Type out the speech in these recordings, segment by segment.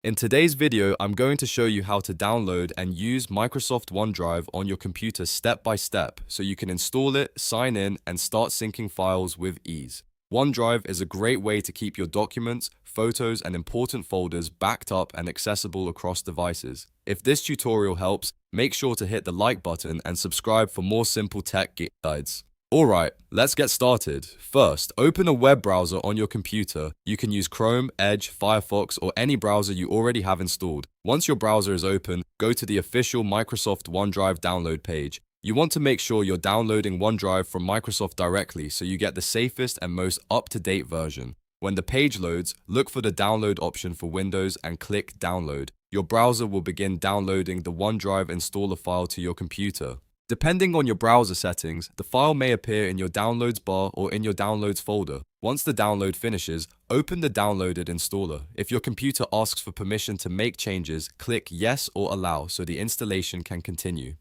In today's video, I'm going to show you how to download and use Microsoft OneDrive on your computer step by step so you can install it, sign in, and start syncing files with ease. OneDrive is a great way to keep your documents, photos, and important folders backed up and accessible across devices. If this tutorial helps, make sure to hit the like button and subscribe for more simple tech guides. Alright, let's get started. First, open a web browser on your computer. You can use Chrome, Edge, Firefox, or any browser you already have installed. Once your browser is open, go to the official Microsoft OneDrive download page. You want to make sure you're downloading OneDrive from Microsoft directly so you get the safest and most up-to-date version. When the page loads, look for the download option for Windows and click Download. Your browser will begin downloading the OneDrive installer file to your computer. Depending on your browser settings, the file may appear in your Downloads bar or in your Downloads folder. Once the download finishes, open the downloaded installer. If your computer asks for permission to make changes, click Yes or Allow so the installation can continue.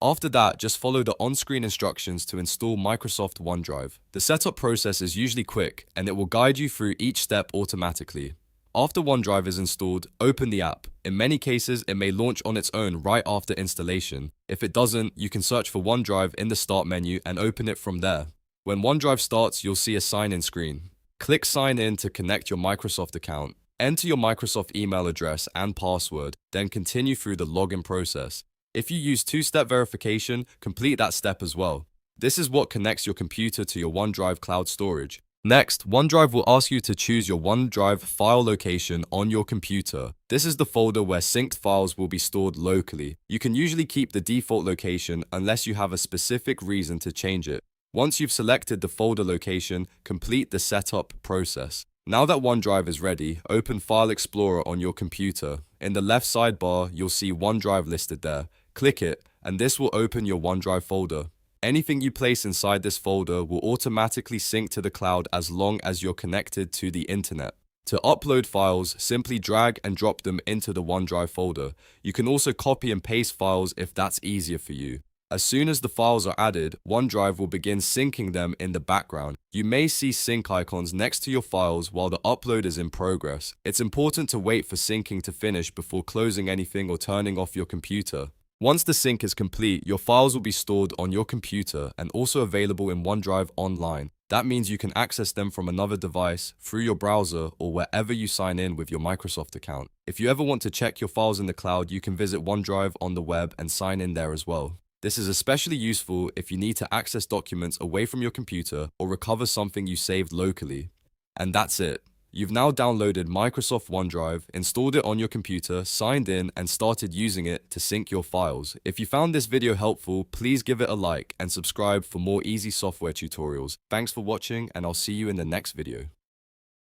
After that, just follow the on-screen instructions to install Microsoft OneDrive. The setup process is usually quick, and it will guide you through each step automatically. After OneDrive is installed, open the app. In many cases, it may launch on its own right after installation. If it doesn't, you can search for OneDrive in the Start menu and open it from there. When OneDrive starts, you'll see a sign-in screen. Click Sign In to connect your Microsoft account. Enter your Microsoft email address and password, then continue through the login process. If you use two-step verification, complete that step as well. This is what connects your computer to your OneDrive cloud storage. Next, OneDrive will ask you to choose your OneDrive file location on your computer. This is the folder where synced files will be stored locally. You can usually keep the default location unless you have a specific reason to change it. Once you've selected the folder location, complete the setup process. Now that OneDrive is ready, open File Explorer on your computer. In the left sidebar, you'll see OneDrive listed there. Click it, and this will open your OneDrive folder. Anything you place inside this folder will automatically sync to the cloud as long as you're connected to the internet. To upload files, simply drag and drop them into the OneDrive folder. You can also copy and paste files if that's easier for you. As soon as the files are added, OneDrive will begin syncing them in the background. You may see sync icons next to your files while the upload is in progress. It's important to wait for syncing to finish before closing anything or turning off your computer. Once the sync is complete, your files will be stored on your computer and also available in OneDrive online. That means you can access them from another device, through your browser, or wherever you sign in with your Microsoft account. If you ever want to check your files in the cloud, you can visit OneDrive on the web and sign in there as well. This is especially useful if you need to access documents away from your computer or recover something you saved locally. And that's it. You've now downloaded Microsoft OneDrive, installed it on your computer, signed in, and started using it to sync your files. If you found this video helpful, please give it a like and subscribe for more easy software tutorials. Thanks for watching, and I'll see you in the next video.